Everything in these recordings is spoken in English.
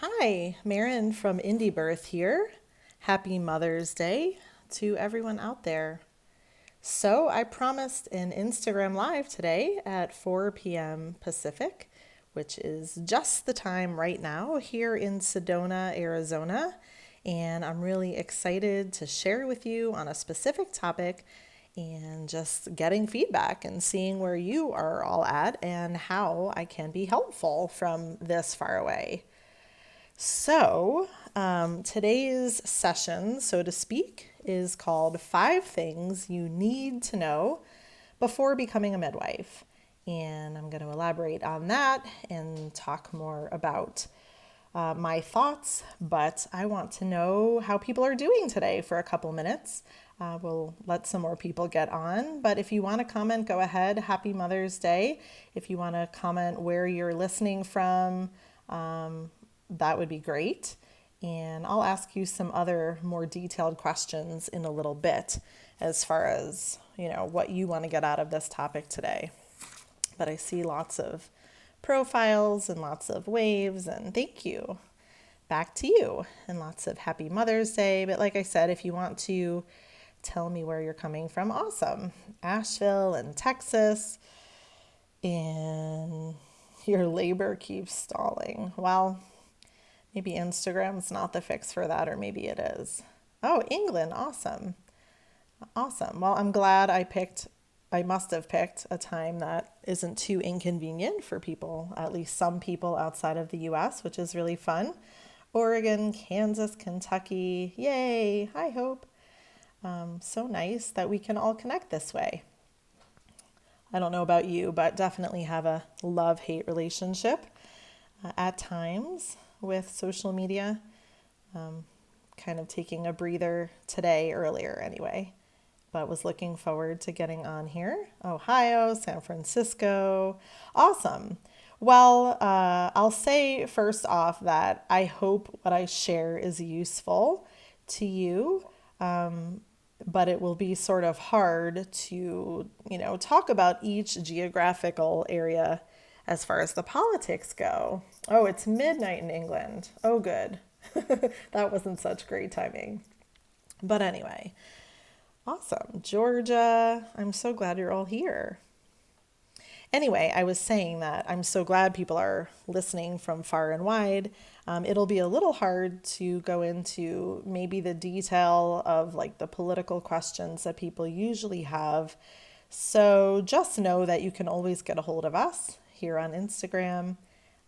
Hi, Marin from Indie Birth here. Happy Mother's Day to everyone out there. So, I promised an Instagram Live today at 4 p.m. Pacific, which is just the time right now here in Sedona, Arizona. And I'm really excited to share with you on a specific topic and just getting feedback and seeing where you are all at and how I can be helpful from this far away. Today's session, so to speak, is called Five Things You Need to Know Before Becoming a Midwife. And I'm going to elaborate on that and talk more about my thoughts, but I want to know how people are doing today for a couple minutes. We'll let some more people get on, but if you want to comment, go ahead. Happy Mother's Day. If you want to comment where you're listening from, that would be great. And I'll ask you some other more detailed questions in a little bit as far as, what you want to get out of this topic today. But I see lots of profiles and lots of waves, and thank you. Back to you, and lots of happy Mother's Day. But like I said, if you want to tell me where you're coming from, awesome. Asheville and Texas, and your labor keeps stalling. Well, maybe Instagram's not the fix for that, or maybe it is. Oh, England, awesome. Awesome. Well, I'm glad I must have picked a time that isn't too inconvenient for people, at least some people outside of the US, which is really fun. Oregon, Kansas, Kentucky, yay, hi Hope. So nice that we can all connect this way. I don't know about you, but definitely have a love-hate relationship at times with social media. Kind of taking a breather today, earlier anyway, but was looking forward to getting on here. Ohio, San Francisco, awesome. Well, I'll say first off that I hope what I share is useful to you, but it will be sort of hard to, talk about each geographical area as far as the politics go. Oh, it's midnight in England. Oh, good. That wasn't such great timing. But anyway, awesome. Georgia, I'm so glad you're all here. Anyway, I was saying that I'm so glad people are listening from far and wide. It'll be a little hard to go into maybe the detail of like the political questions that people usually have. So just know that you can always get a hold of us here on Instagram,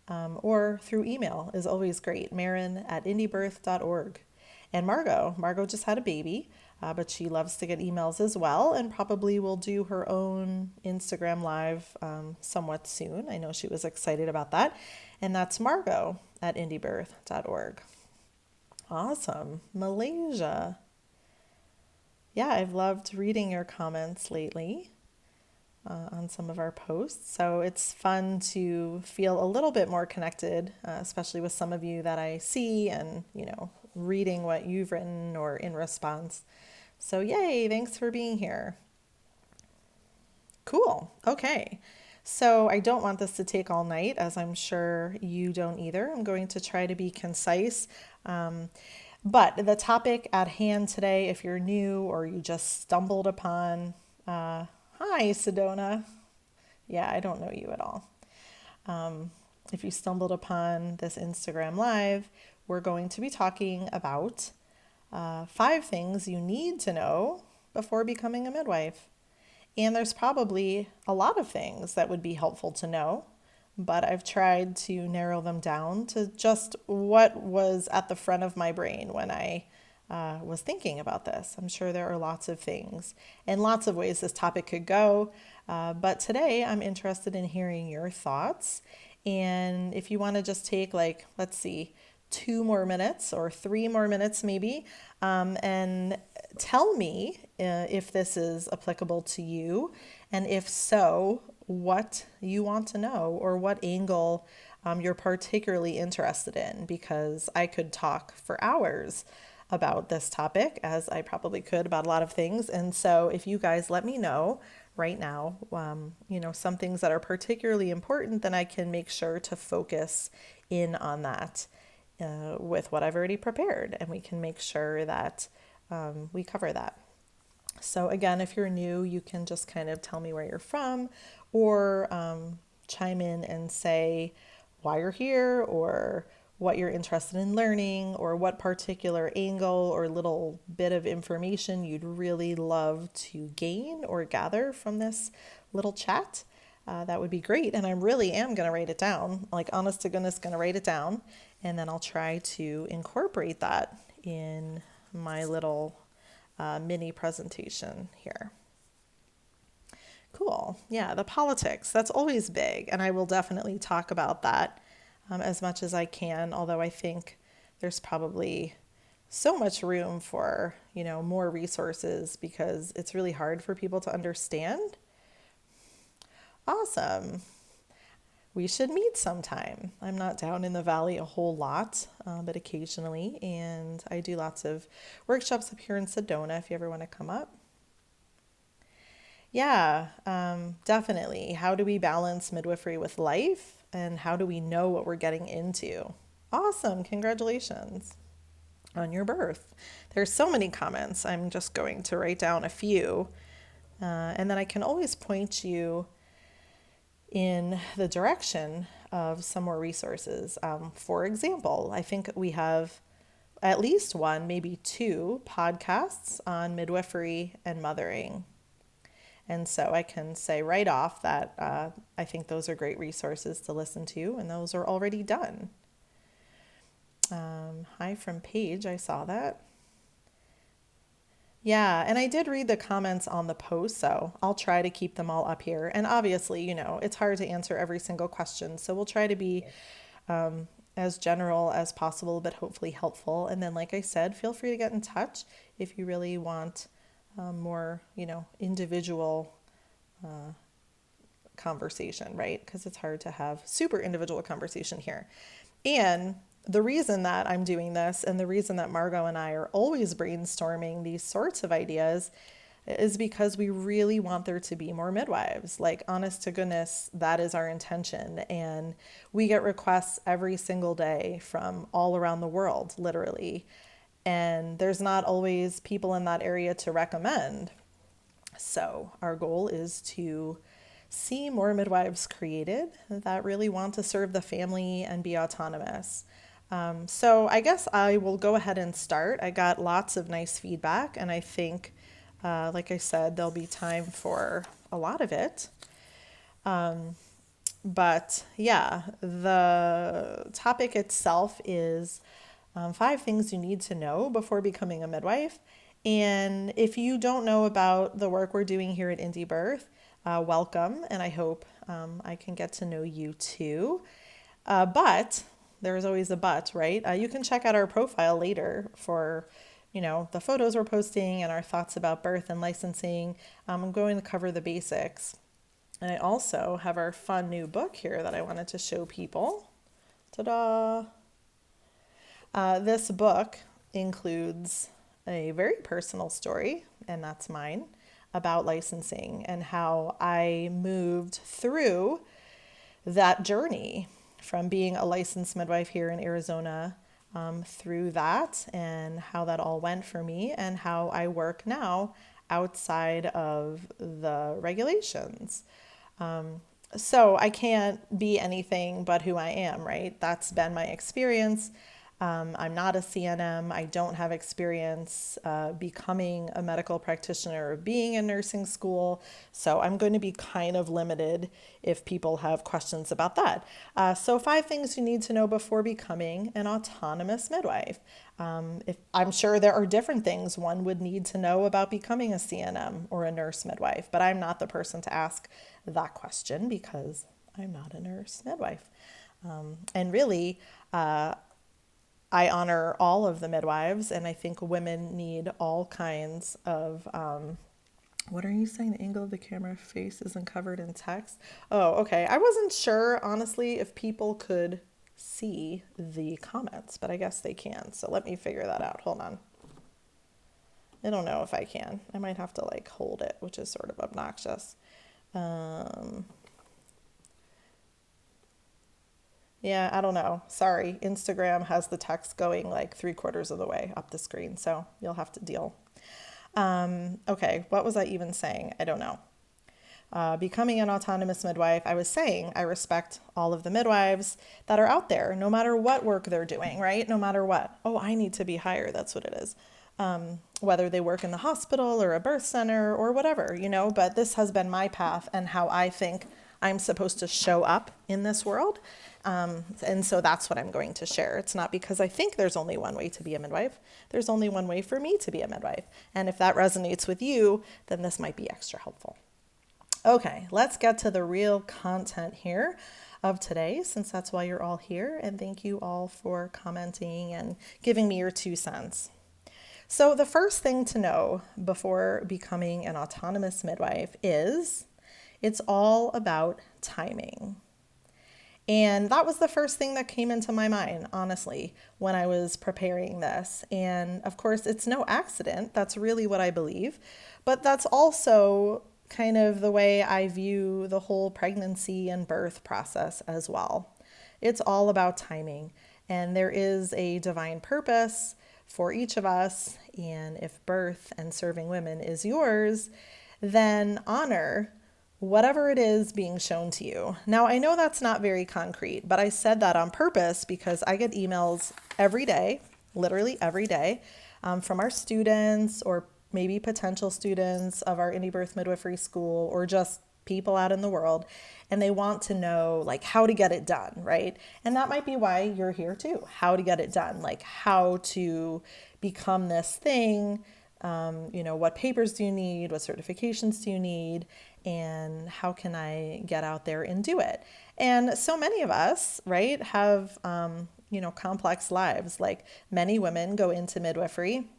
or through email is always great. Marin@indiebirth.org. And Margot just had a baby, but she loves to get emails as well, and probably will do her own Instagram live somewhat soon. I know she was excited about that. And that's Margot@indiebirth.org. Awesome. Malaysia. Yeah, I've loved reading your comments lately on some of our posts. So it's fun to feel a little bit more connected, especially with some of you that I see and, reading what you've written or in response. So yay, thanks for being here. Cool. Okay. So I don't want this to take all night, as I'm sure you don't either. I'm going to try to be concise. But the topic at hand today, if you're new or you just stumbled upon, hi, Sedona. Yeah, I don't know you at all. If you stumbled upon this Instagram Live, we're going to be talking about 5 things you need to know before becoming a midwife. And there's probably a lot of things that would be helpful to know, but I've tried to narrow them down to just what was at the front of my brain when I was thinking about this. I'm sure there are lots of things and lots of ways this topic could go, but today I'm interested in hearing your thoughts. And if you want to just take let's see, 2 more minutes or 3 more minutes maybe, and tell me if this is applicable to you, and if so, what you want to know or what angle you're particularly interested in, because I could talk for hours about this topic, as I probably could about a lot of things. And so if you guys let me know right now, some things that are particularly important, then I can make sure to focus in on that. with what I've already prepared, and we can make sure that we cover that. So, again, if you're new, you can just kind of tell me where you're from or chime in and say why you're here or what you're interested in learning or what particular angle or little bit of information you'd really love to gain or gather from this little chat. That would be great. And I really am going to write it down, like honest to goodness, going to write it down. And then I'll try to incorporate that in my little mini presentation here. Cool. Yeah, the politics, that's always big. And I will definitely talk about that as much as I can, although I think there's probably so much room for, more resources because it's really hard for people to understand. Awesome. We should meet sometime. I'm not down in the valley a whole lot, but occasionally, and I do lots of workshops up here in Sedona if you ever want to come up. Yeah, definitely. How do we balance midwifery with life, and how do we know what we're getting into? Awesome. Congratulations on your birth. There's so many comments. I'm just going to write down a few, and then I can always point you in the direction of some more resources. For example, I think we have at least one, maybe two podcasts on midwifery and mothering. And so I can say right off that I think those are great resources to listen to, and those are already done. Hi from Paige, I saw that. Yeah, and I did read the comments on the post, so I'll try to keep them all up here. And obviously, it's hard to answer every single question, so we'll try to be as general as possible, but hopefully helpful. And then, like I said, feel free to get in touch if you really want more, individual conversation, right? Because it's hard to have super individual conversation here. And the reason that I'm doing this and the reason that Margot and I are always brainstorming these sorts of ideas is because we really want there to be more midwives. Like, honest to goodness, that is our intention. And we get requests every single day from all around the world, literally. And there's not always people in that area to recommend. So our goal is to see more midwives created that really want to serve the family and be autonomous. So I guess I will go ahead and start. I got lots of nice feedback, and I think, like I said, there'll be time for a lot of it. But yeah, the topic itself is 5 things you need to know before becoming a midwife. And if you don't know about the work we're doing here at Indie Birth, welcome, and I hope I can get to know you too. But there's always a but, right? You can check out our profile later for, the photos we're posting and our thoughts about birth and licensing. I'm going to cover the basics. And I also have our fun new book here that I wanted to show people. Ta-da! This book includes a very personal story, and that's mine, about licensing and how I moved through that journey from being a licensed midwife here in Arizona through that, and how that all went for me, and how I work now outside of the regulations. So I can't be anything but who I am, right? That's been my experience. I'm not a CNM. I don't have experience becoming a medical practitioner or being in nursing school. So I'm going to be kind of limited if people have questions about that. So 5 things you need to know before becoming an autonomous midwife. If I'm sure there are different things one would need to know about becoming a CNM or a nurse midwife, but I'm not the person to ask that question because I'm not a nurse midwife. And really, I honor all of the midwives, and I think women need all kinds of, what are you saying? The angle of the camera face isn't covered in text. Oh, okay. I wasn't sure, honestly, if people could see the comments, but I guess they can. So let me figure that out. Hold on. I don't know if I can. I might have to hold it, which is sort of obnoxious. Yeah, I don't know. Sorry. Instagram has the text going like 3/4 of the way up the screen, so you'll have to deal. Okay, what was I even saying? I don't know. Becoming an autonomous midwife, I was saying I respect all of the midwives that are out there, no matter what work they're doing, right? No matter what. Oh, I need to be higher. That's what it is. Whether they work in the hospital or a birth center or whatever, but this has been my path and how I think I'm supposed to show up in this world. And so that's what I'm going to share. It's not because I think there's only one way to be a midwife. There's only one way for me to be a midwife. And if that resonates with you, then this might be extra helpful. Okay, let's get to the real content here of today, since that's why you're all here. And thank you all for commenting and giving me your 2 cents. So, the first thing to know before becoming an autonomous midwife is it's all about timing. And that was the first thing that came into my mind, honestly, when I was preparing this. And of course, it's no accident. That's really what I believe. But that's also kind of the way I view the whole pregnancy and birth process as well. It's all about timing. And there is a divine purpose for each of us. And if birth and serving women is yours, then honor whatever it is being shown to you. Now, I know that's not very concrete, but I said that on purpose because I get emails every day, literally every day, from our students or maybe potential students of our Indie Birth Midwifery School or just people out in the world, and they want to know like how to get it done, right? And that might be why you're here too, how to get it done, like how to become this thing. What papers do you need? What certifications do you need? And how can I get out there and do it? And so many of us, right, have, complex lives. Like many women go into midwifery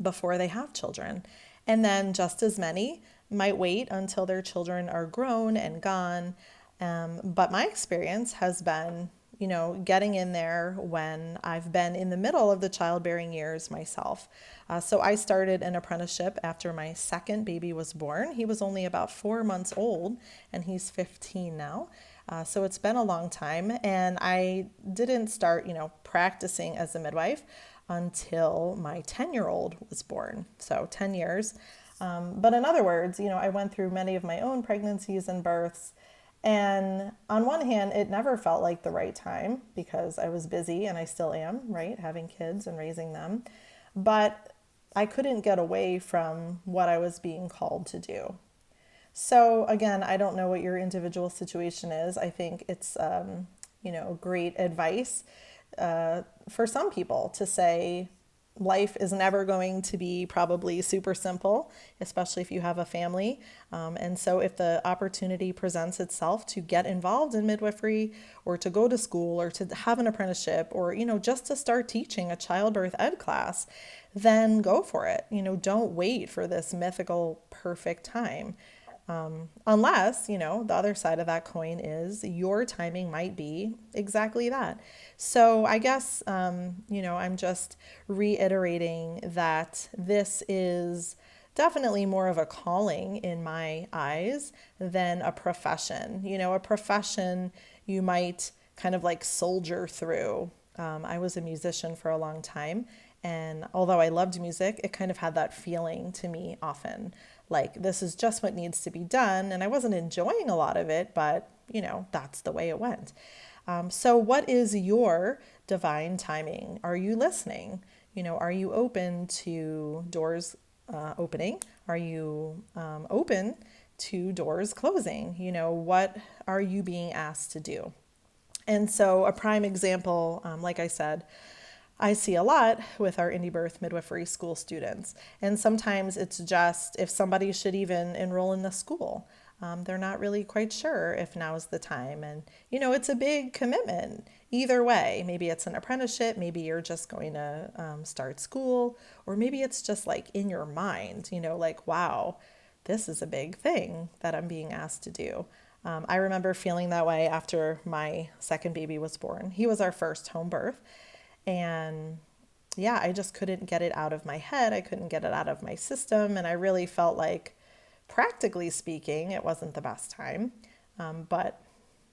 before they have children. And then just as many might wait until their children are grown and gone. But my experience has been getting in there when I've been in the middle of the childbearing years myself. So I started an apprenticeship after my second baby was born. He was only about 4 months old and he's 15 now. So it's been a long time. And I didn't start, practicing as a midwife until my 10-year-old was born. So 10 years. But in other words, I went through many of my own pregnancies and births. And on one hand, it never felt like the right time because I was busy and I still am, right? Having kids and raising them. But I couldn't get away from what I was being called to do. So again, I don't know what your individual situation is. I think it's, great advice for some people to say, life is never going to be probably super simple, especially if you have a family. And so if the opportunity presents itself to get involved in midwifery or to go to school or to have an apprenticeship or, just to start teaching a childbirth ed class, then go for it. Don't wait for this mythical perfect time. Unless, the other side of that coin is your timing might be exactly that. So I guess, I'm just reiterating that this is definitely more of a calling in my eyes than a profession. A profession you might kind of like soldier through. I was a musician for a long time. And although I loved music, it kind of had that feeling to me often, like this is just what needs to be done. And I wasn't enjoying a lot of it, but that's the way it went. So what is your divine timing? Are you listening? Are you open to doors opening? Are you open to doors closing? What are you being asked to do? And so a prime example, like I said, I see a lot with our Indie Birth Midwifery School students. And sometimes it's just if somebody should even enroll in the school. They're not really quite sure if now is the time. And, it's a big commitment either way. Maybe it's an apprenticeship. Maybe you're just going to start school. Or maybe it's just like in your mind, like, wow, this is a big thing that I'm being asked to do. I remember feeling that way after my second baby was born. He was our first home birth. And yeah, I just couldn't get it out of my head. I couldn't get it out of my system. And I really felt like, practically speaking, it wasn't the best time. But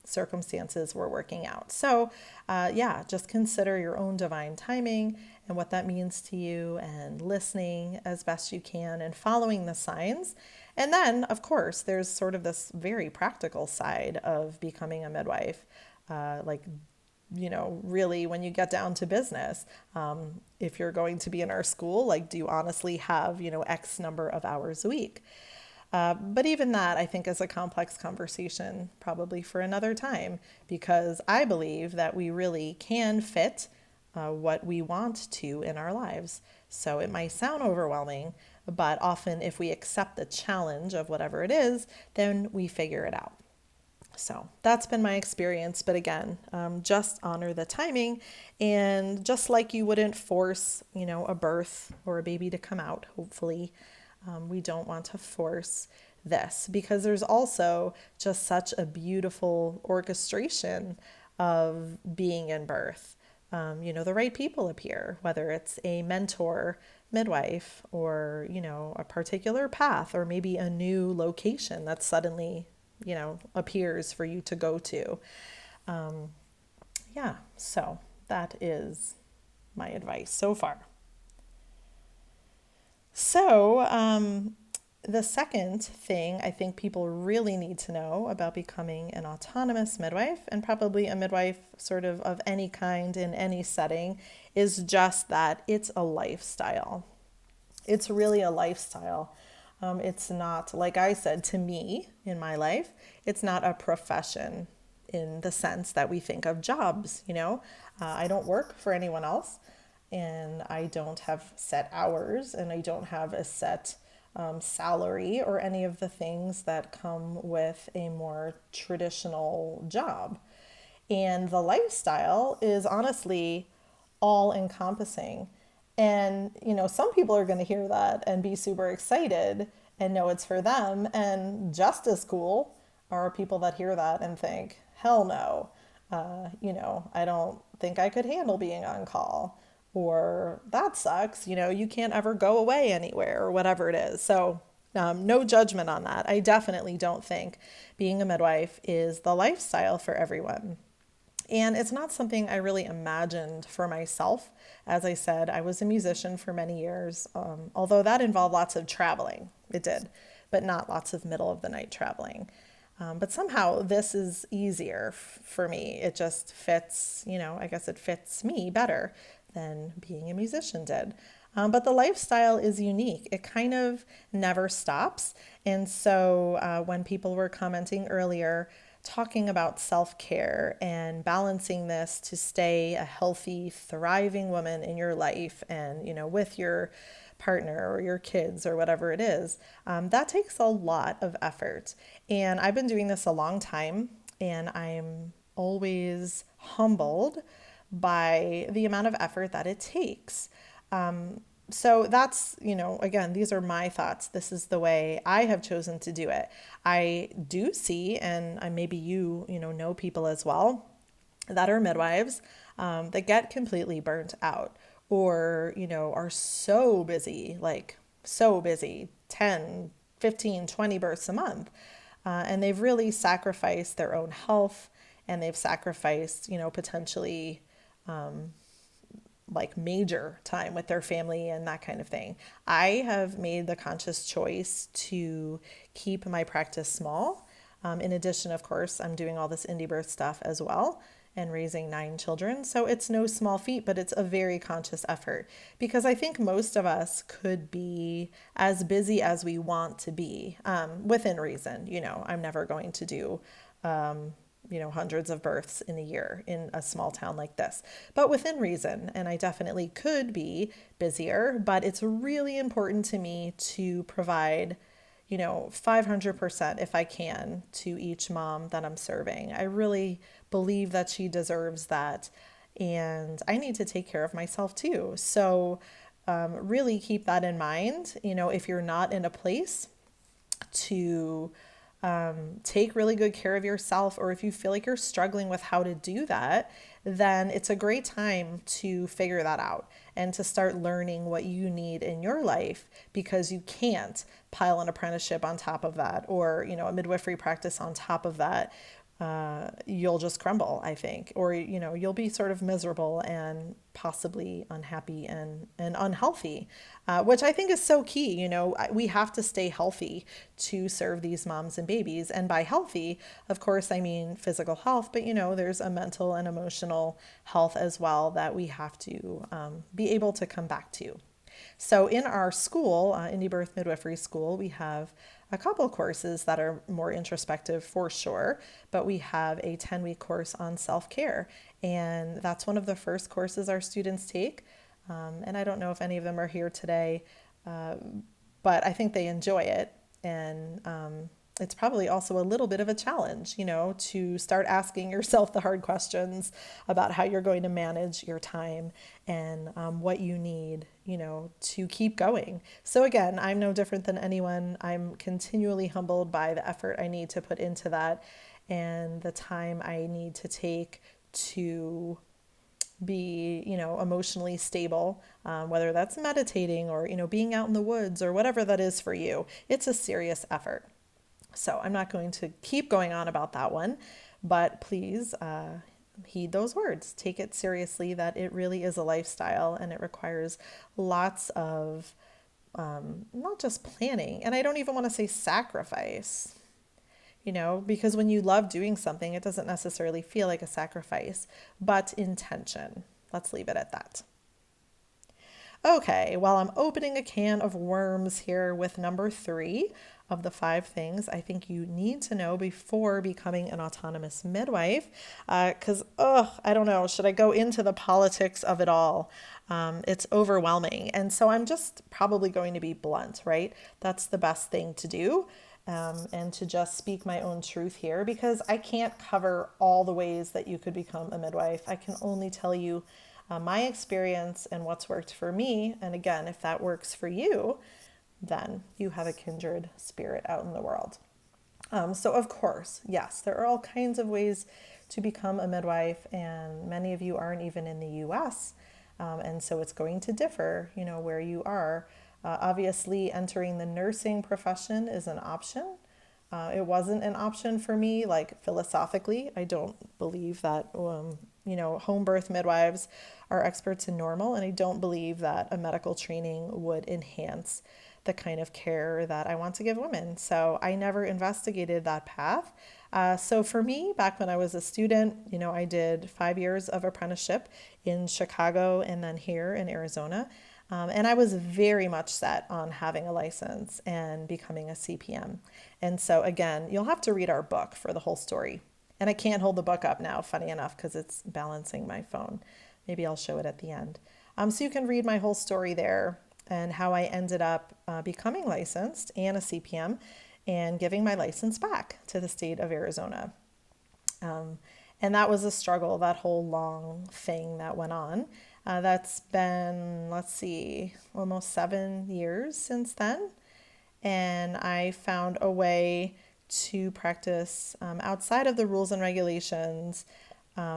circumstances were working out. So, yeah, just consider your own divine timing and what that means to you, and listening as best you can and following the signs. And then, of course, there's sort of this very practical side of becoming a midwife. Like, really, when you get down to business, if you're going to be in our school, like, do you honestly have, X number of hours a week? But even that, I think, is a complex conversation, probably for another time, because I believe that we really can fit what we want to in our lives. So it might sound overwhelming, but often if we accept the challenge of whatever it is, then we figure it out. So that's been my experience. But again, just honor the timing. And just like you wouldn't force, a birth or a baby to come out, hopefully, we don't want to force this, because there's also just such a beautiful orchestration of being in birth. The right people appear, whether it's a mentor, midwife, or, a particular path, or maybe a new location that suddenly, appears for you to go to. Yeah, so that is my advice so far. So, the second thing I think people really need to know about becoming an autonomous midwife, and probably a midwife of any kind in any setting, is just that it's a lifestyle. It's really a lifestyle. It's not, like I said, to me in my life, it's not a profession in the sense that we think of jobs. I don't work for anyone else, and I don't have set hours, and I don't have a set salary or any of the things that come with a more traditional job. And the lifestyle is honestly all encompassing. And, some people are going to hear that and be super excited and know it's for them. And just as cool are people that hear that and think, hell no, I don't think I could handle being on call. Or that sucks, you can't ever go away anywhere, or whatever it is. So, no judgment on that. I definitely don't think being a midwife is the lifestyle for everyone. And it's not something I really imagined for myself. As I said, I was a musician for many years, although that involved lots of traveling. It did, but not lots of middle of the night traveling. But somehow this is easier for me. It just fits, I guess it fits me better than being a musician did. But the lifestyle is unique. It kind of never stops. And so when people were commenting earlier, talking about self-care and balancing this to stay a healthy, thriving woman in your life and, with your partner or your kids or whatever it is, that takes a lot of effort. And I've been doing this a long time, and I'm always humbled by the amount of effort that it takes. So that's, again, these are my thoughts. This is the way I have chosen to do it. I do see, and maybe know people as well that are midwives that get completely burnt out, or, are so busy, like so busy, 10, 15, 20 births a month. And they've really sacrificed their own health, and they've sacrificed, potentially like major time with their family and that kind of thing. I have made the conscious choice to keep my practice small. In addition, of course, I'm doing all this indie birth stuff as well and raising 9 children. So it's no small feat, but it's a very conscious effort, because I think most of us could be as busy as we want to be, within reason. I'm never going to do hundreds of births in a year in a small town like this, but within reason. And I definitely could be busier, but it's really important to me to provide, 500% if I can to each mom that I'm serving. I really believe that she deserves that. And I need to take care of myself too. So really keep that in mind. If you're not in a place to take really good care of yourself, or if you feel like you're struggling with how to do that, then it's a great time to figure that out and to start learning what you need in your life, because you can't pile an apprenticeship on top of that, or, a midwifery practice on top of that, you'll just crumble, I think, or you'll be sort of miserable and possibly unhappy and unhealthy, which I think is so key. We have to stay healthy to serve these moms and babies, and by healthy, of course, I mean physical health, but there's a mental and emotional health as well that we have to be able to come back to. So in our school, Indie Birth Midwifery School, we have a couple courses that are more introspective for sure, but we have a 10-week course on self-care. And that's one of the first courses our students take. And I don't know if any of them are here today, but I think they enjoy it. And it's probably also a little bit of a challenge, to start asking yourself the hard questions about how you're going to manage your time and what you need, to keep going. So again, I'm no different than anyone. I'm continually humbled by the effort I need to put into that and the time I need to take to be, emotionally stable, whether that's meditating or, being out in the woods or whatever that is for you. It's a serious effort. So I'm not going to keep going on about that one, but please heed those words. Take it seriously that it really is a lifestyle and it requires lots of not just planning, and I don't even want to say sacrifice, because when you love doing something, it doesn't necessarily feel like a sacrifice, but intention. Let's leave it at that. Okay, well, I'm opening a can of worms here with number 3 of the 5 things I think you need to know before becoming an autonomous midwife. Because, I don't know, should I go into the politics of it all? It's overwhelming. And so I'm just probably going to be blunt, right? That's the best thing to do. And to just speak my own truth here, because I can't cover all the ways that you could become a midwife. I can only tell you my experience and what's worked for me. And again, if that works for you, then you have a kindred spirit out in the world. So of course, yes, there are all kinds of ways to become a midwife, and many of you aren't even in the US. And so it's going to differ, where you are. Obviously, entering the nursing profession is an option. It wasn't an option for me, like philosophically. I don't believe that, home birth midwives are experts in normal, and I don't believe that a medical training would enhance the kind of care that I want to give women. So I never investigated that path. So for me, back when I was a student, I did 5 years of apprenticeship in Chicago and then here in Arizona. And I was very much set on having a license and becoming a CPM. And so again, you'll have to read our book for the whole story. And I can't hold the book up now, funny enough, because it's balancing my phone. Maybe I'll show it at the end. So you can read my whole story there and how I ended up becoming licensed and a CPM and giving my license back to the state of Arizona. And that was a struggle, that whole long thing that went on. That's been, almost 7 years since then. And I found a way to practice outside of the rules and regulations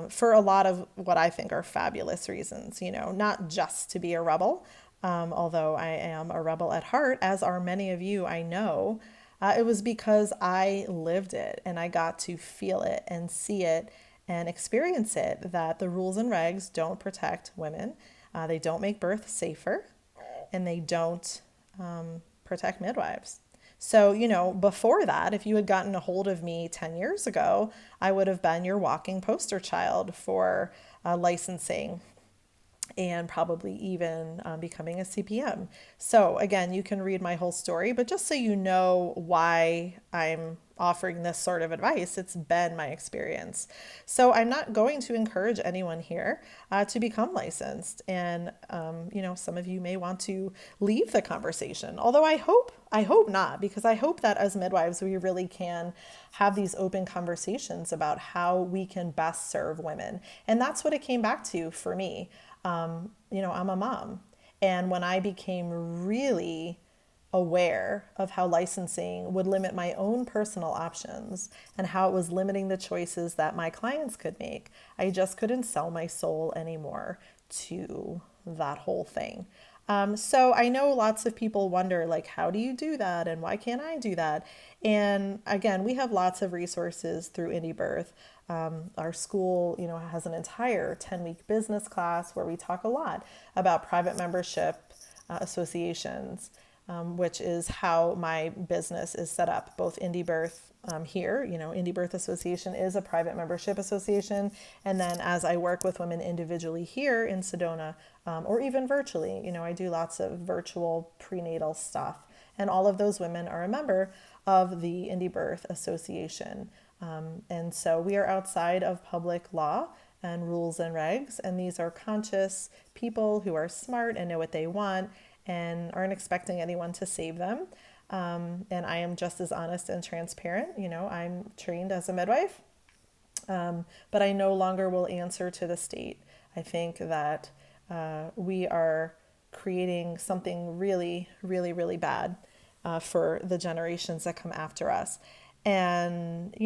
for a lot of what I think are fabulous reasons, not just to be a rebel, although I am a rebel at heart, as are many of you I know. It was because I lived it and I got to feel it and see it and experience it, that the rules and regs don't protect women. They don't make birth safer, and they don't protect midwives. So, before that, if you had gotten a hold of me 10 years ago, I would have been your walking poster child for licensing and probably even becoming a CPM. So again, you can read my whole story, but just so you know why I'm offering this sort of advice, it's been my experience. So I'm not going to encourage anyone here to become licensed. And, some of you may want to leave the conversation, although I hope not, because I hope that as midwives, we really can have these open conversations about how we can best serve women. And that's what it came back to for me. I'm a mom. And when I became really aware of how licensing would limit my own personal options and how it was limiting the choices that my clients could make, I just couldn't sell my soul anymore to that whole thing. So I know lots of people wonder, like, how do you do that? And why can't I do that? And again, we have lots of resources through Indie Birth. Our school, has an entire 10-week business class where we talk a lot about private membership associations, which is how my business is set up. Both Indie Birth here, Indie Birth Association is a private membership association. And then as I work with women individually here in Sedona, or even virtually, I do lots of virtual prenatal stuff. And all of those women are a member of the Indie Birth Association. And so we are outside of public law and rules and regs. And these are conscious people who are smart and know what they want and aren't expecting anyone to save them. And I am just as honest and transparent. I'm trained as a midwife, but I no longer will answer to the state. I think that we are creating something really, really, really bad for the generations that come after us. And,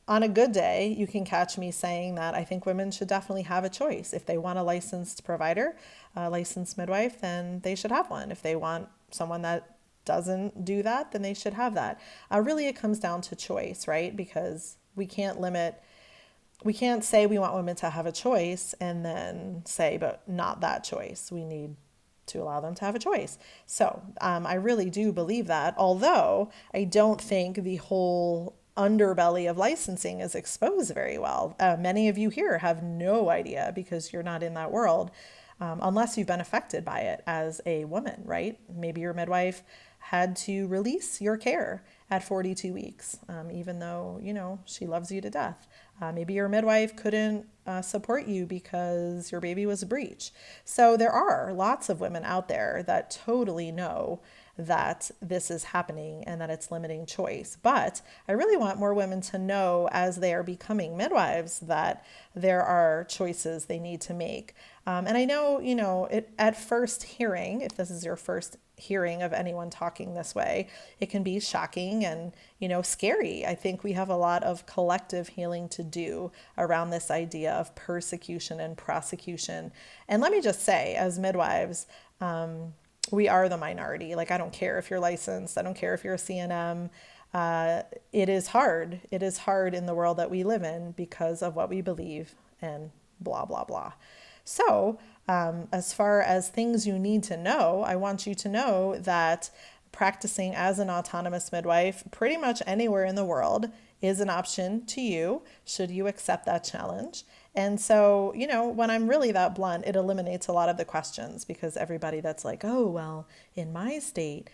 on a good day, you can catch me saying that I think women should definitely have a choice. If they want a licensed provider, a licensed midwife, then they should have one. If they want someone that doesn't do that, then they should have that. Really, it comes down to choice, right? Because we can't say we want women to have a choice and then say, but not that choice. We need to allow them to have a choice. So I really do believe that, although I don't think the whole underbelly of licensing is exposed very well. Many of you here have no idea because you're not in that world, unless you've been affected by it as a woman, right? Maybe your midwife had to release your care at 42 weeks, even though, she loves you to death. Maybe your midwife couldn't support you because your baby was a breech. So there are lots of women out there that totally know that this is happening and that it's limiting choice. But I really want more women to know as they are becoming midwives that there are choices they need to make. And I know, at first hearing, if this is your first hearing of anyone talking this way, it can be shocking and, scary. I think we have a lot of collective healing to do around this idea of persecution and prosecution. And let me just say, as midwives, we are the minority. Like, I don't care if you're licensed. I don't care if you're a CNM. It is hard. It is hard in the world that we live in because of what we believe and blah, blah, blah. So as far as things you need to know, I want you to know that practicing as an autonomous midwife pretty much anywhere in the world is an option to you, should you accept that challenge. And so, when I'm really that blunt, it eliminates a lot of the questions because everybody that's like, oh, well, in my state,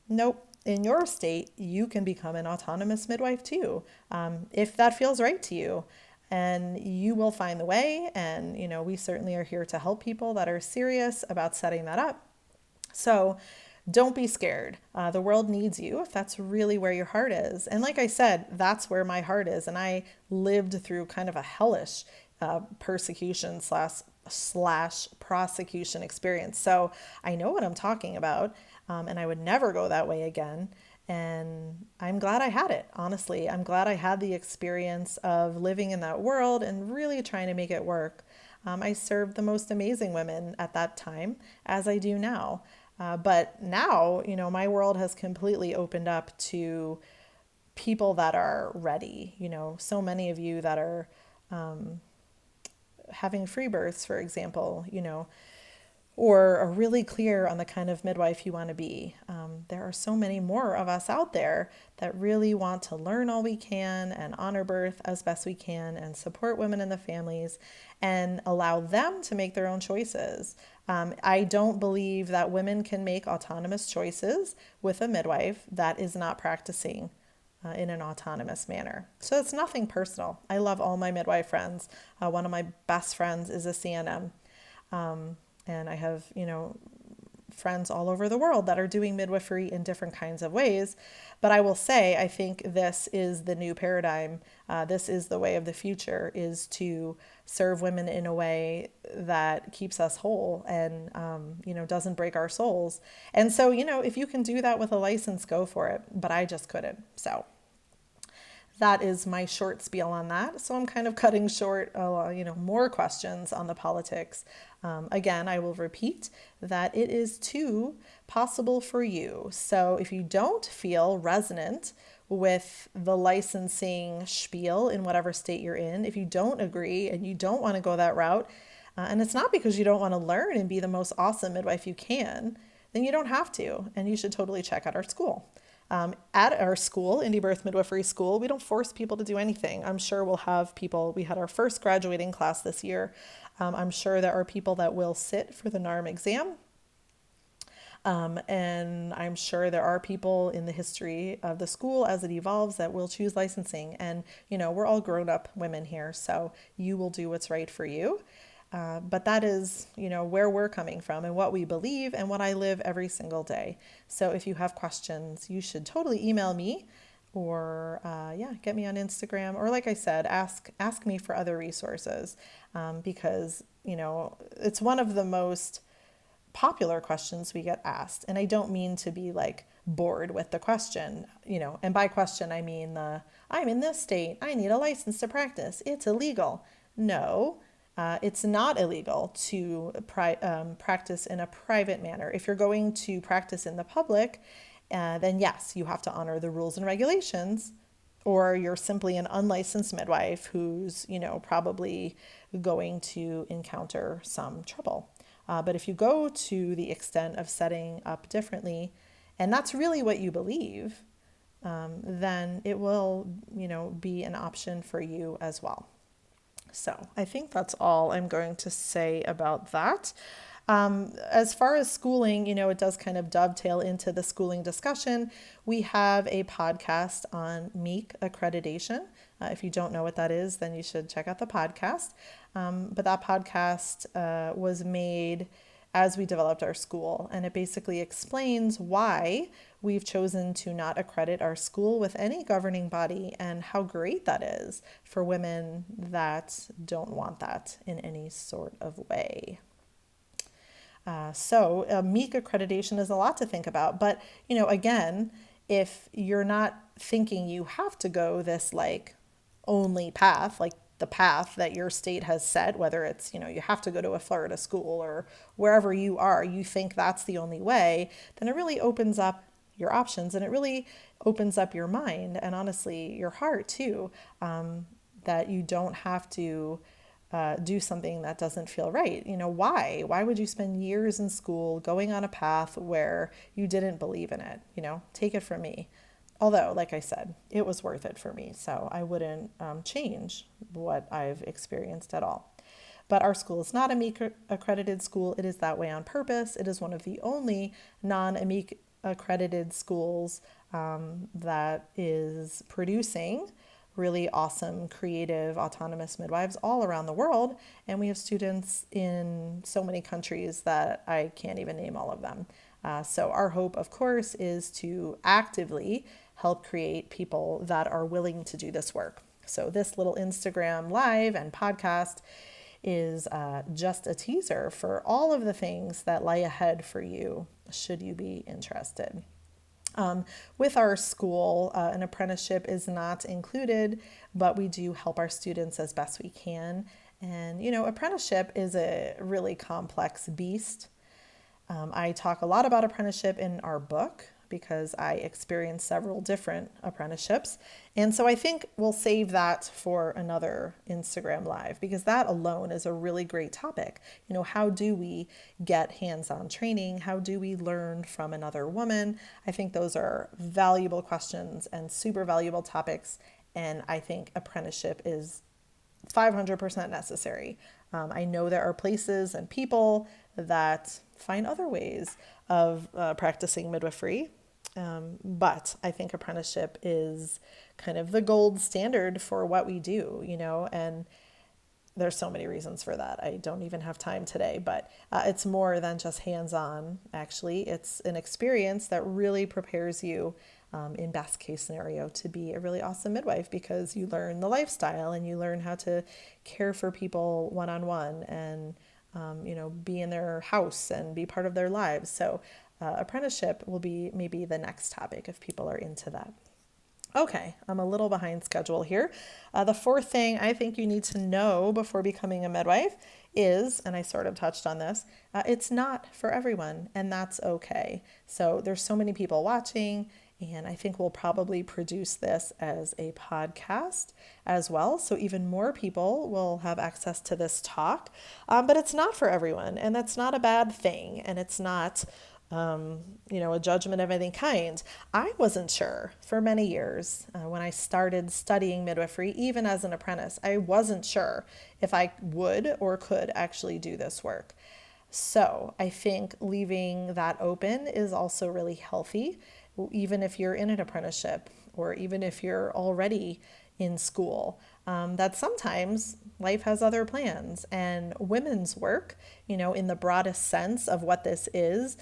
nope. In your state, you can become an autonomous midwife too, if that feels right to you. And you will find the way. And, we certainly are here to help people that are serious about setting that up. So don't be scared. The world needs you if that's really where your heart is. And like I said, that's where my heart is. And I lived through kind of a hellish persecution slash prosecution experience. So I know what I'm talking about. And I would never go that way again. And I'm glad I had it, honestly. I'm glad I had the experience of living in that world and really trying to make it work. I served the most amazing women at that time, as I do now. But now, my world has completely opened up to people that are ready. So many of you that are having free births, for example, or are really clear on the kind of midwife you want to be. There are so many more of us out there that really want to learn all we can and honor birth as best we can and support women and the families and allow them to make their own choices. I don't believe that women can make autonomous choices with a midwife that is not practicing in an autonomous manner. So it's nothing personal. I love all my midwife friends. One of my best friends is a CNM. And I have, friends all over the world that are doing midwifery in different kinds of ways. But I will say, I think this is the new paradigm. This is the way of the future, is to serve women in a way that keeps us whole and, doesn't break our souls. And so, if you can do that with a license, go for it. But I just couldn't. So that is my short spiel on that. So I'm kind of cutting short, more questions on the politics. Again, I will repeat that it is too possible for you. So if you don't feel resonant with the licensing spiel in whatever state you're in, if you don't agree and you don't want to go that route, and it's not because you don't want to learn and be the most awesome midwife you can, then you don't have to. And you should totally check out our school. At our school, Indie Birth Midwifery School, we don't force people to do anything. I'm sure we'll have people, we had our first graduating class this year. I'm sure there are people that will sit for the NARM exam. And I'm sure there are people in the history of the school as it evolves that will choose licensing. And, we're all grown up women here, so you will do what's right for you. But that is, where we're coming from and what we believe and what I live every single day. So if you have questions, you should totally email me or, get me on Instagram. Or like I said, ask me for other resources because, it's one of the most popular questions we get asked. And I don't mean to be like bored with the question, and by question, I mean I'm in this state, I need a license to practice, it's illegal. No, it's not illegal to practice in a private manner. If you're going to practice in the public, then yes, you have to honor the rules and regulations, or you're simply an unlicensed midwife who's, probably going to encounter some trouble. But if you go to the extent of setting up differently, and that's really what you believe, then it will, be an option for you as well. So I think that's all I'm going to say about that. As far as schooling, it does kind of dovetail into the schooling discussion. We have a podcast on MEEC accreditation. If you don't know what that is, then you should check out the podcast. But that podcast was made as we developed our school, and it basically explains why we've chosen to not accredit our school with any governing body and how great that is for women that don't want that in any sort of way. So MEEC accreditation is a lot to think about, but again, if you're not thinking you have to go this like only path, like the path that your state has set, whether it's, you have to go to a Florida school or wherever you are, you think that's the only way, then it really opens up your options and it really opens up your mind and honestly your heart too, that you don't have to do something that doesn't feel right. Why? Why would you spend years in school going on a path where you didn't believe in it? Take it from me. Although, like I said, it was worth it for me, so I wouldn't change what I've experienced at all. But our school is not a MEEC accredited school. It is that way on purpose. It is one of the only non-MEEC accredited schools that is producing really awesome, creative, autonomous midwives all around the world. And we have students in so many countries that I can't even name all of them. So our hope, of course, is to actively help create people that are willing to do this work. So this little Instagram live and podcast is just a teaser for all of the things that lie ahead for you, should you be interested. With our school, an apprenticeship is not included, but we do help our students as best we can. And, apprenticeship is a really complex beast. I talk a lot about apprenticeship in our book because I experienced several different apprenticeships. And so I think we'll save that for another Instagram Live because that alone is a really great topic. How do we get hands-on training? How do we learn from another woman? I think those are valuable questions and super valuable topics. And I think apprenticeship is 500% necessary. I know there are places and people that find other ways of practicing midwifery, but I think apprenticeship is kind of the gold standard for what we do, and there's so many reasons for that. I don't even have time today, but it's more than just hands-on, actually. It's an experience that really prepares you in best case scenario to be a really awesome midwife because you learn the lifestyle and you learn how to care for people one-on-one and be in their house and be part of their lives. So apprenticeship will be maybe the next topic if people are into that. Okay, I'm a little behind schedule here. The fourth thing I think you need to know before becoming a midwife is, and I sort of touched on this, it's not for everyone, and that's okay. So there's so many people watching, and I think we'll probably produce this as a podcast as well. So even more people will have access to this talk. But it's not for everyone, and that's not a bad thing, and it's not a judgment of any kind. I wasn't sure for many years when I started studying midwifery, even as an apprentice. I wasn't sure if I would or could actually do this work. So I think leaving that open is also really healthy, even if you're in an apprenticeship or even if you're already in school. That sometimes life has other plans, and women's work, in the broadest sense of what this is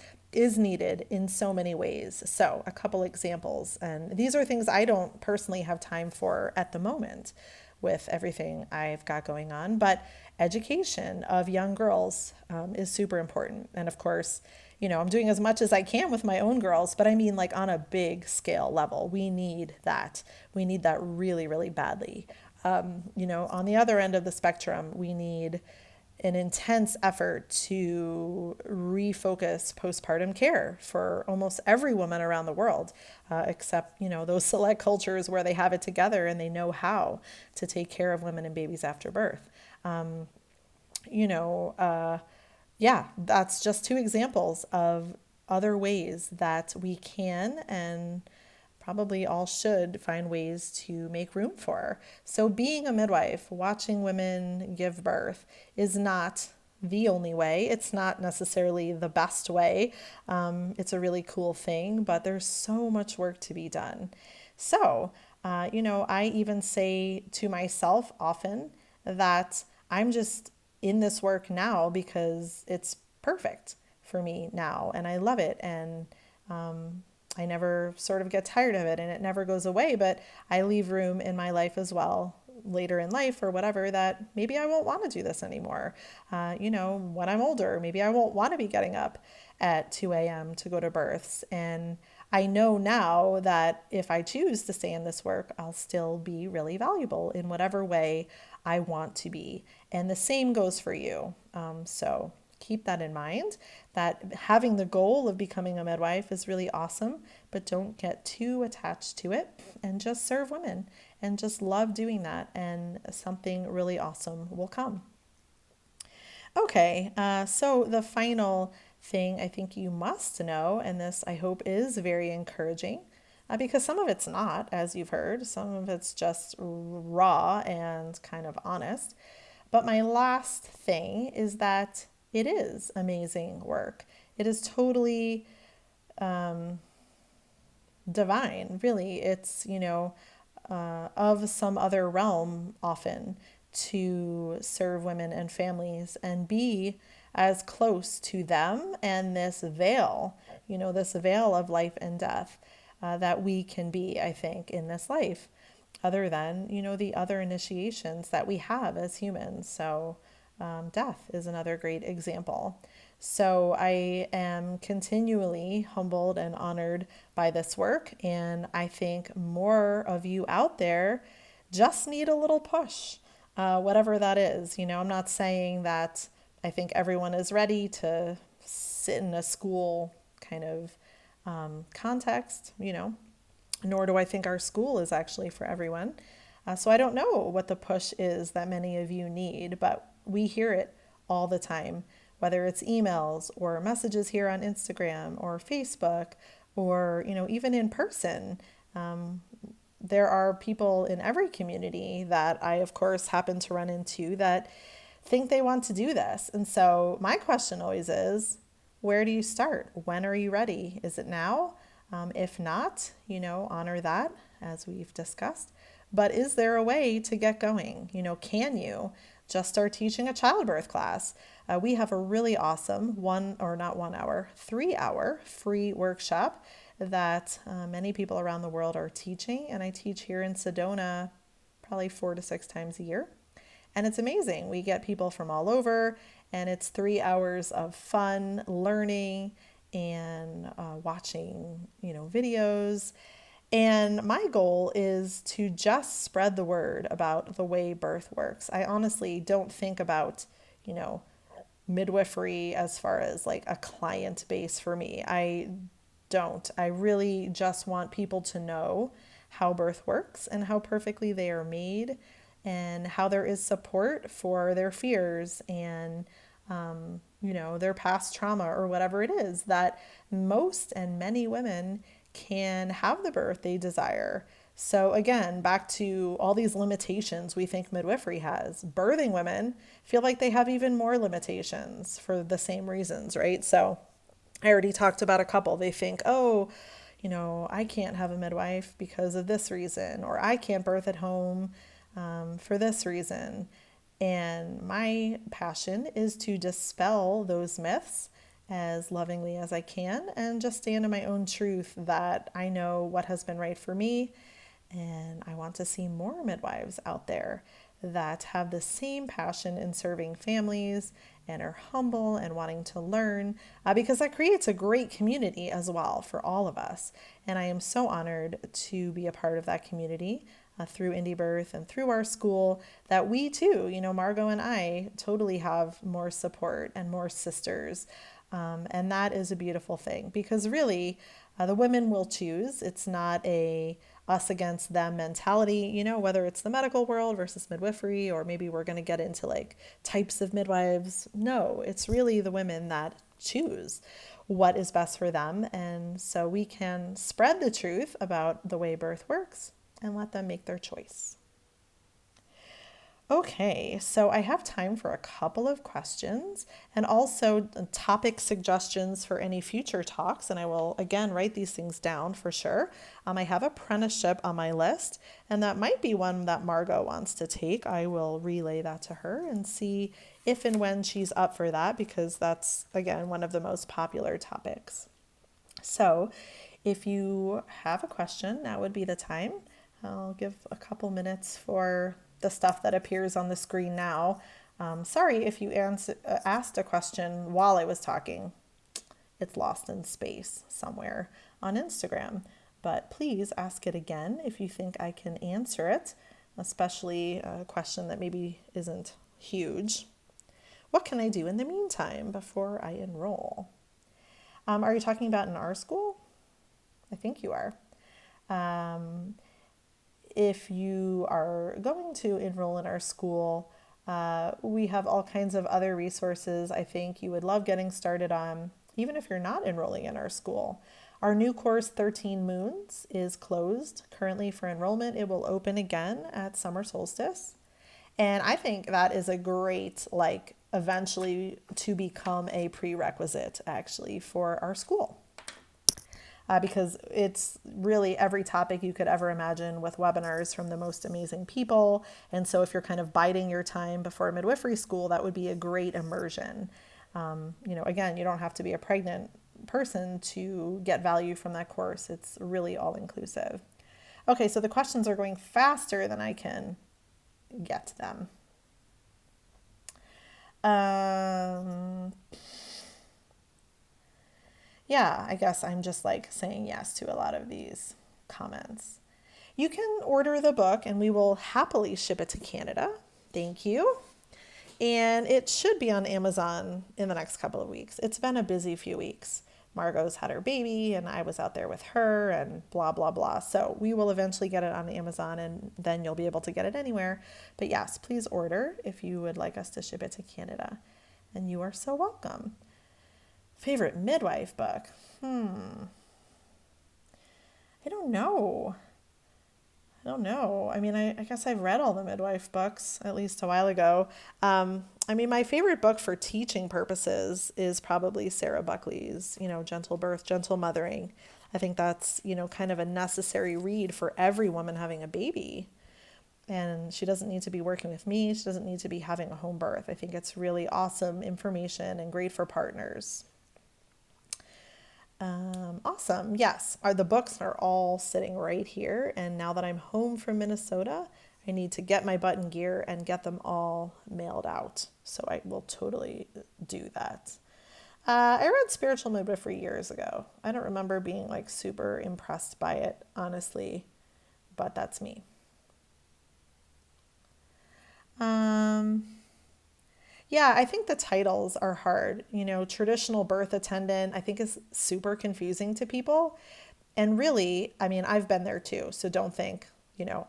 needed in so many ways. So, a couple examples, and these are things I don't personally have time for at the moment with everything I've got going on, but education of young girls is super important. And of course, I'm doing as much as I can with my own girls, but I mean, like on a big scale level, we need that. We need that really, really badly. On the other end of the spectrum, we need an intense effort to refocus postpartum care for almost every woman around the world, except, those select cultures where they have it together and they know how to take care of women and babies after birth. You know, uh, yeah, that's just two examples of other ways that we can and probably all should find ways to make room for. So, being a midwife, watching women give birth, is not the only way. It's not necessarily the best way. It's a really cool thing, but there's so much work to be done. So, I even say to myself often that I'm just in this work now because it's perfect for me now and I love it. And I never sort of get tired of it and it never goes away, but I leave room in my life as well later in life or whatever that maybe I won't want to do this anymore. When I'm older, maybe I won't want to be getting up at 2 a.m. to go to births. And I know now that if I choose to stay in this work, I'll still be really valuable in whatever way I want to be. And the same goes for you. So keep that in mind, that having the goal of becoming a midwife is really awesome, but don't get too attached to it and just serve women and just love doing that, and something really awesome will come. Okay, so the final thing I think you must know, and this I hope is very encouraging, because some of it's not, as you've heard, some of it's just raw and kind of honest. But my last thing is that it is amazing work. It is totally divine, really. It's, of some other realm often to serve women and families and be as close to them and this veil of life and death that we can be, I think, in this life, other than, the other initiations that we have as humans. So, death is another great example. So I am continually humbled and honored by this work. And I think more of you out there just need a little push, whatever that is. I'm not saying that I think everyone is ready to sit in a school kind of context, nor do I think our school is actually for everyone. So I don't know what the push is that many of you need, but we hear it all the time, whether it's emails or messages here on Instagram or Facebook or, even in person. There are people in every community that I, of course, happen to run into that think they want to do this. And so my question always is, where do you start? When are you ready? Is it now? If not, honor that as we've discussed. But is there a way to get going? Can you just start teaching a childbirth class? We have a really awesome 3-hour free workshop that many people around the world are teaching. And I teach here in Sedona probably 4 to 6 times a year. And it's amazing. We get people from all over, and it's 3 hours of fun learning and watching, videos And my goal is to just spread the word about the way birth works. I honestly don't think about, you know, midwifery as far as like a client base for me. I don't. I really just want people to know how birth works and how perfectly they are made and how there is support for their fears and their past trauma or whatever it is that most and many women can have the birth they desire. So again, back to all these limitations we think midwifery has. Birthing women feel like they have even more limitations for the same reasons, right? So I already talked about a couple. They think, oh, I can't have a midwife because of this reason, or I can't birth at home for this reason. And my passion is to dispel those myths as lovingly as I can and just stand in my own truth that I know what has been right for me. And I want to see more midwives out there that have the same passion in serving families and are humble and wanting to learn because that creates a great community as well for all of us. And I am so honored to be a part of that community through Indie Birth and through our school that we too, Margot and I totally have more support and more sisters. And that is a beautiful thing because really the women will choose. It's not a us against them mentality, whether it's the medical world versus midwifery, or maybe we're going to get into like types of midwives. No, it's really the women that choose what is best for them. And so we can spread the truth about the way birth works and let them make their choice. Okay, so I have time for a couple of questions and also topic suggestions for any future talks. And I will again write these things down for sure. I have apprenticeship on my list, and that might be one that Margot wants to take. I will relay that to her and see if and when she's up for that, because that's again one of the most popular topics. So if you have a question, now would be the time. I'll give a couple minutes for the stuff that appears on the screen now. Sorry if you asked a question while I was talking. It's lost in space somewhere on Instagram. But please ask it again if you think I can answer it, especially a question that maybe isn't huge. What can I do in the meantime before I enroll? Are you talking about in our school? I think you are. If you are going to enroll in our school, we have all kinds of other resources I think you would love getting started on, even if you're not enrolling in our school. Our new course, 13 Moons, is closed currently for enrollment. It will open again at summer solstice. And I think that is a great, eventually to become a prerequisite actually for our school. Because it's really every topic you could ever imagine with webinars from the most amazing people. And so if you're kind of biding your time before midwifery school, that would be a great immersion. Again, you don't have to be a pregnant person to get value from that course. It's really all inclusive. Okay, so the questions are going faster than I can get to them. Yeah, I guess I'm just saying yes to a lot of these comments. You can order the book and we will happily ship it to Canada. Thank you. And it should be on Amazon in the next couple of weeks. It's been a busy few weeks. Margot's had her baby and I was out there with her and blah, blah, blah. So we will eventually get it on Amazon and then you'll be able to get it anywhere. But yes, please order if you would like us to ship it to Canada. And you are so welcome. Favorite midwife book? I don't know. I mean, I guess I've read all the midwife books, at least a while ago. My favorite book for teaching purposes is probably Sarah Buckley's, Gentle Birth, Gentle Mothering. I think that's, kind of a necessary read for every woman having a baby. And she doesn't need to be working with me. She doesn't need to be having a home birth. I think it's really awesome information and great for partners. Awesome. Yes, the books are all sitting right here. And now that I'm home from Minnesota, I need to get my butt in gear and get them all mailed out. So I will totally do that. I read Spiritual Midwifery years ago. I don't remember being like super impressed by it, honestly, but that's me. Um, yeah, I think the titles are hard. Traditional birth attendant, I think is super confusing to people. And really, I mean, I've been there too. So don't think,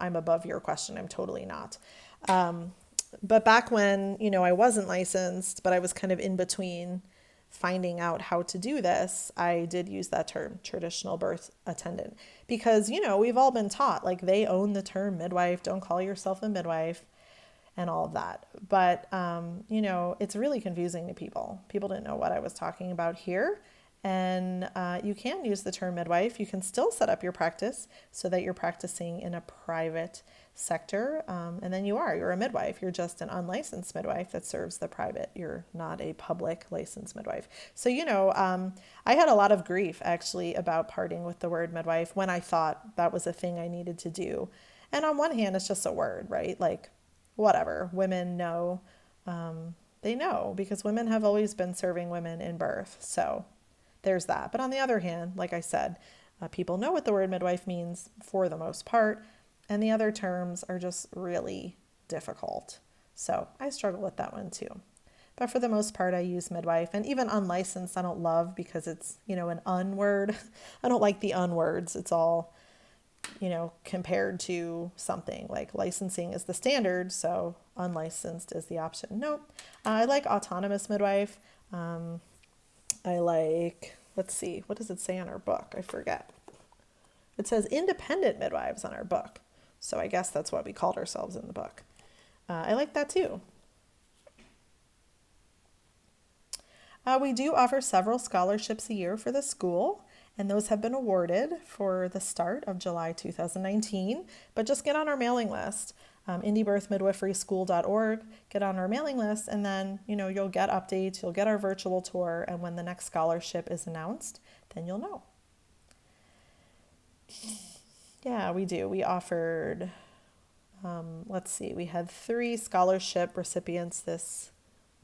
I'm above your question. I'm totally not. But back when, I wasn't licensed, but I was kind of in between finding out how to do this, I did use that term, traditional birth attendant, because, we've all been taught like they own the term midwife, don't call yourself a midwife and all of that. But, it's really confusing to people. People didn't know what I was talking about here. And you can use the term midwife. You can still set up your practice so that you're practicing in a private sector. And then you're a midwife. You're just an unlicensed midwife that serves the private. You're not a public licensed midwife. So, I had a lot of grief actually about parting with the word midwife when I thought that was a thing I needed to do. And on one hand, it's just a word, right? Like, whatever. Women know, they know because women have always been serving women in birth. So there's that. But on the other hand, like I said, people know what the word midwife means for the most part, and the other terms are just really difficult. So I struggle with that one too. But for the most part, I use midwife, and even unlicensed, I don't love because it's, an unword. I don't like the unwords. It's all, compared to something like licensing is the standard, so unlicensed is the option. Nope. I like autonomous midwife. I like, let's see, what does it say on our book? I forget. It says independent midwives on our book. So I guess that's what we called ourselves in the book. I like that too. We do offer several scholarships a year for the school, and those have been awarded for the start of July 2019. But just get on our mailing list, indiebirthmidwiferyschool.org. Get on our mailing list, and then you'll get updates. You'll get our virtual tour, and when the next scholarship is announced, then you'll know. Yeah, we do. We offered. Let's see. We had 3 scholarship recipients this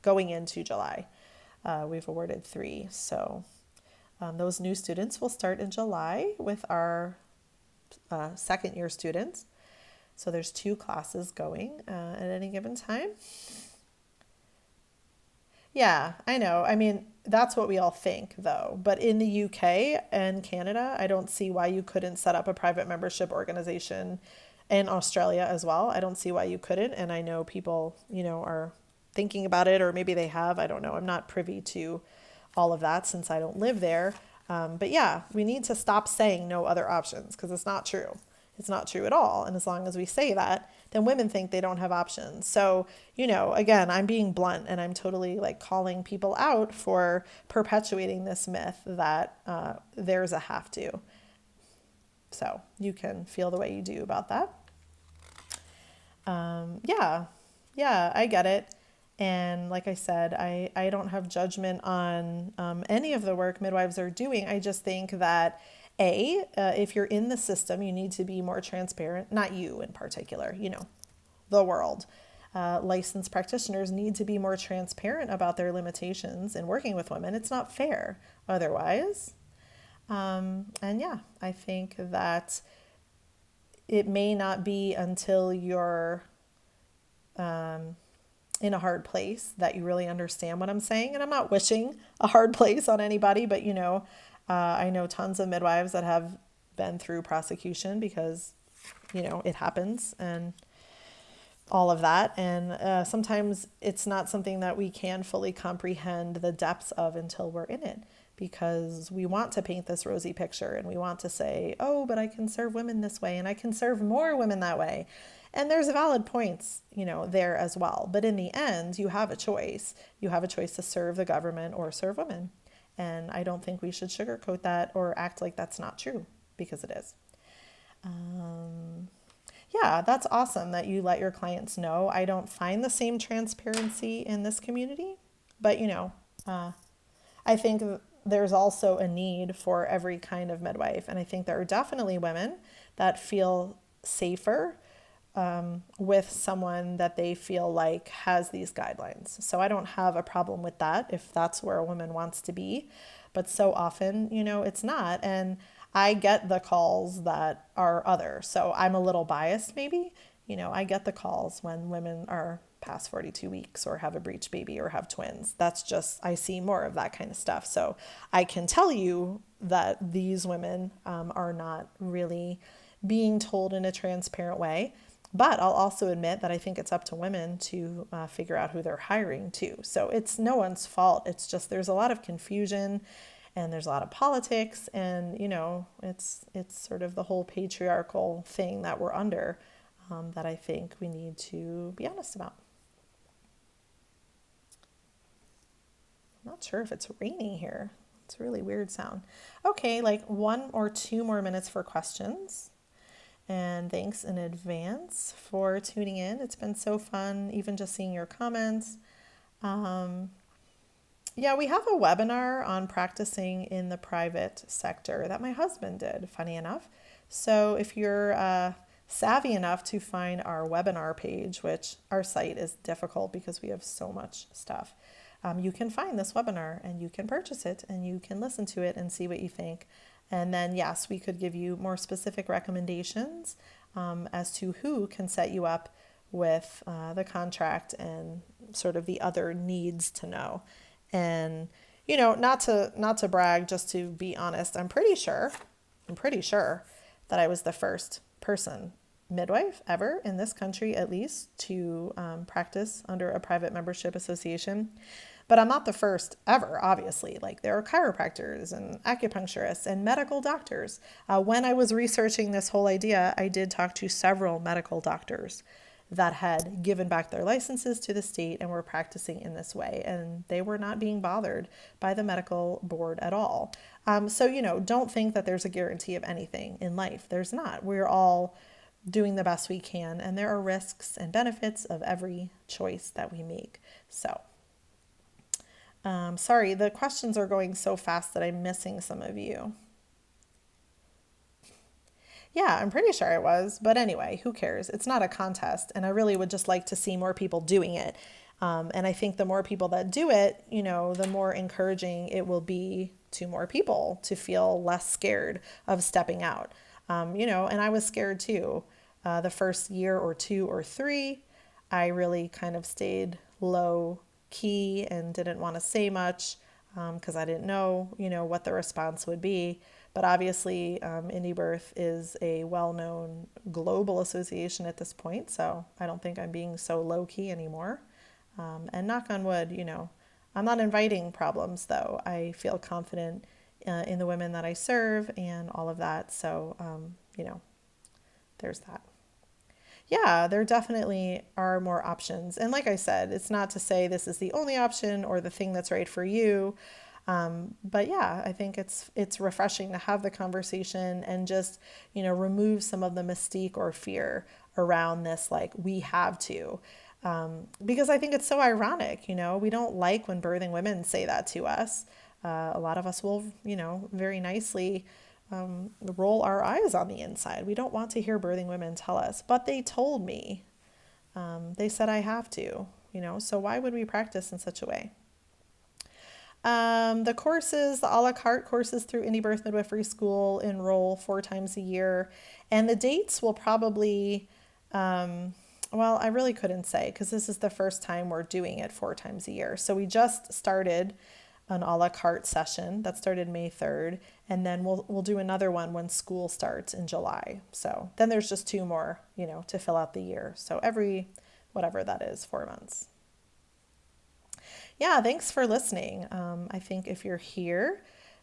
going into July. We've awarded 3. So those new students will start in July with our second year students. So there's 2 classes going at any given time. Yeah, I know. I mean, that's what we all think though. But in the UK and Canada, I don't see why you couldn't set up a private membership organization, in Australia as well. I don't see why you couldn't. And I know people, are thinking about it, or maybe they have. I don't know. I'm not privy to all of that since I don't live there. But yeah, we need to stop saying no other options because it's not true. It's not true at all. And as long as we say that, then women think they don't have options. So, again, I'm being blunt and I'm totally like calling people out for perpetuating this myth that there's a have to. So you can feel the way you do about that. Yeah, I get it. And like I said, I don't have judgment on any of the work midwives are doing. I just think that if you're in the system, you need to be more transparent. Not you in particular, the world. Licensed practitioners need to be more transparent about their limitations in working with women. It's not fair otherwise. And yeah, I think that it may not be until you're in a hard place that you really understand what I'm saying. And I'm not wishing a hard place on anybody, but I know tons of midwives that have been through prosecution because, it happens and all of that. And sometimes it's not something that we can fully comprehend the depths of until we're in it, because we want to paint this rosy picture and we want to say, oh, but I can serve women this way and I can serve more women that way. And there's valid points, there as well. But in the end, you have a choice. You have a choice to serve the government or serve women. And I don't think we should sugarcoat that or act like that's not true, because it is. Yeah, that's awesome that you let your clients know. I don't find the same transparency in this community, but I think there's also a need for every kind of midwife. And I think there are definitely women that feel safer with someone that they feel like has these guidelines. So I don't have a problem with that if that's where a woman wants to be. But so often, it's not. And I get the calls that are other. So I'm a little biased maybe. I get the calls when women are past 42 weeks or have a breech baby or have twins. That's just, I see more of that kind of stuff. So I can tell you that these women are not really being told in a transparent way. But I'll also admit that I think it's up to women to figure out who they're hiring too. So it's no one's fault. It's just there's a lot of confusion and there's a lot of politics, and it's sort of the whole patriarchal thing that we're under that I think we need to be honest about. I'm not sure if it's raining here. It's a really weird sound. Okay, like 1 or 2 more minutes for questions. And thanks in advance for tuning in. It's been so fun, even just seeing your comments. Yeah, we have a webinar on practicing in the private sector that my husband did, funny enough. So if you're savvy enough to find our webinar page, which our site is difficult because we have so much stuff, you can find this webinar and you can purchase it and you can listen to it and see what you think. And then, yes, we could give you more specific recommendations as to who can set you up with the contract and sort of the other needs to know. And, not to brag, just to be honest, I'm pretty sure that I was the first person, midwife ever in this country, at least, to practice under a private membership association. But I'm not the first ever, obviously. Like, there are chiropractors and acupuncturists and medical doctors. When I was researching this whole idea, I did talk to several medical doctors that had given back their licenses to the state and were practicing in this way. And they were not being bothered by the medical board at all. So, don't think that there's a guarantee of anything in life. There's not. We're all doing the best we can. And there are risks and benefits of every choice that we make. So, sorry, the questions are going so fast that I'm missing some of you. Yeah, I'm pretty sure I was. But anyway, who cares? It's not a contest. And I really would just like to see more people doing it. And I think the more people that do it, the more encouraging it will be to more people to feel less scared of stepping out. And I was scared too. The first year or 2 or 3, I really kind of stayed low key and didn't want to say much because I didn't know, what the response would be. But obviously, Indie Birth is a well-known global association at this point, so I don't think I'm being so low-key anymore. And knock on wood, I'm not inviting problems, though. I feel confident in the women that I serve and all of that, so, there's that. Yeah, there definitely are more options. And like I said, it's not to say this is the only option or the thing that's right for you. But yeah, I think it's refreshing to have the conversation and just, remove some of the mystique or fear around this, like we have to. Because I think it's so ironic, we don't like when birthing women say that to us. A lot of us will, very nicely roll our eyes on the inside. We don't want to hear birthing women tell us, but they told me. They said I have to, so why would we practice in such a way? The courses, the a la carte courses through Indie Birth Midwifery School enroll 4 times a year. And the dates will probably, well, I really couldn't say because this is the first time we're doing it 4 times a year. So we just started an a la carte session that started May 3rd. And then we'll do another one when school starts in July. So then there's just 2 more, to fill out the year. So every, whatever that is, 4 months. Yeah, thanks for listening. I think if you're here,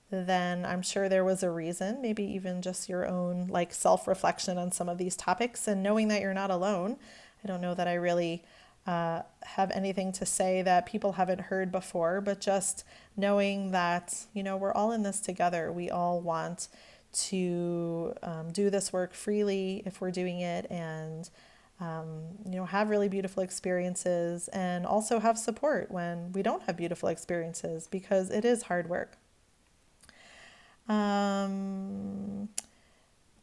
then I'm sure there was a reason, maybe even just your own self-reflection on some of these topics and knowing that you're not alone. I don't know that I really have anything to say that people haven't heard before, but just knowing that, we're all in this together. We all want to do this work freely if we're doing it and have really beautiful experiences and also have support when we don't have beautiful experiences because it is hard work.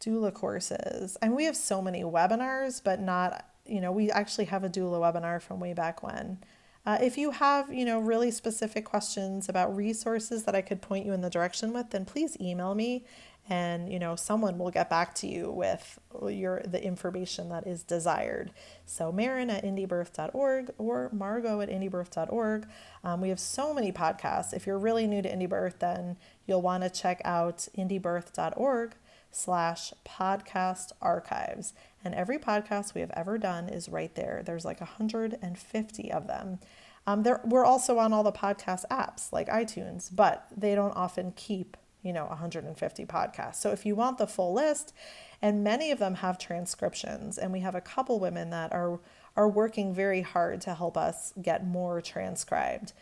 doula courses. And we have so many webinars, but not, we actually have a doula webinar from way back when. If you have, really specific questions about resources that I could point you in the direction with, then please email me and, someone will get back to you with the information that is desired. So Marin at indiebirth.org or Margot at indiebirth.org. We have so many podcasts. If you're really new to IndieBirth, then you'll want to check out indiebirth.org/podcast archives. And every podcast we have ever done is right there. There's like 150 of them. We're also on all the podcast apps like iTunes, but they don't often keep 150 podcasts. So if you want the full list, and many of them have transcriptions, and we have a couple women that are working very hard to help us get more transcribed,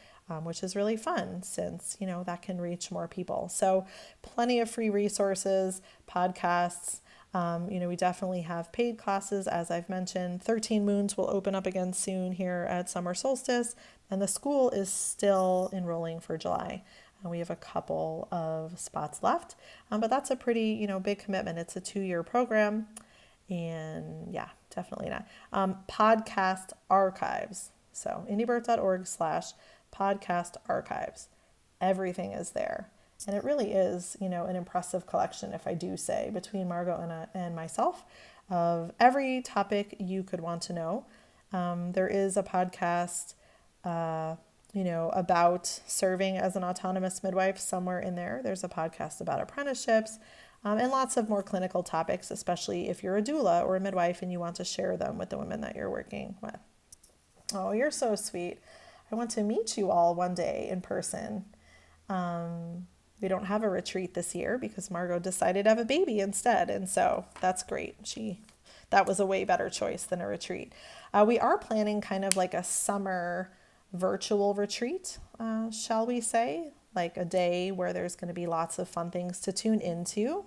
which is really fun since, that can reach more people. So plenty of free resources, podcasts. We definitely have paid classes, as I've mentioned. 13 Moons will open up again soon here at summer solstice, and the school is still enrolling for July. We have a couple of spots left, but that's a pretty, big commitment. It's a 2-year program, and yeah, definitely not. Podcast archives. So indiebirth.org/podcast archives. Everything is there. And it really is, an impressive collection, if I do say, between Margot and myself, of every topic you could want to know. There is a podcast, about serving as an autonomous midwife somewhere in there. There's a podcast about apprenticeships, and lots of more clinical topics, especially if you're a doula or a midwife and you want to share them with the women that you're working with. Oh, you're so sweet. I want to meet you all one day in person. We don't have a retreat this year because Margot decided to have a baby instead. And so that's great. That was a way better choice than a retreat. We are planning kind of like a summer virtual retreat, shall we say, like a day where there's going to be lots of fun things to tune into.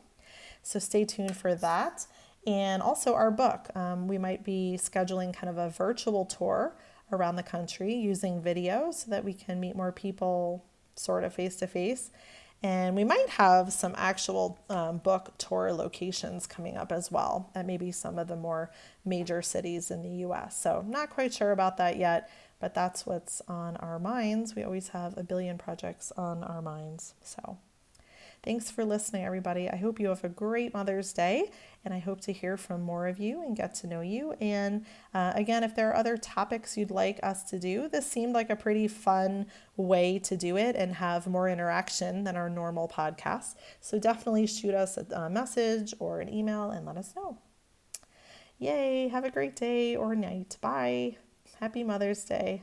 So stay tuned for that. And also our book. We might be scheduling kind of a virtual tour around the country using video so that we can meet more people sort of face to face. And we might have some actual book tour locations coming up as well at maybe some of the more major cities in the US. So not quite sure about that yet, but that's what's on our minds. We always have a billion projects on our minds. So thanks for listening, everybody. I hope you have a great Mother's Day, and I hope to hear from more of you and get to know you. And again, if there are other topics you'd like us to do, this seemed like a pretty fun way to do it and have more interaction than our normal podcast. So definitely shoot us a message or an email and let us know. Yay, have a great day or night. Bye. Happy Mother's Day.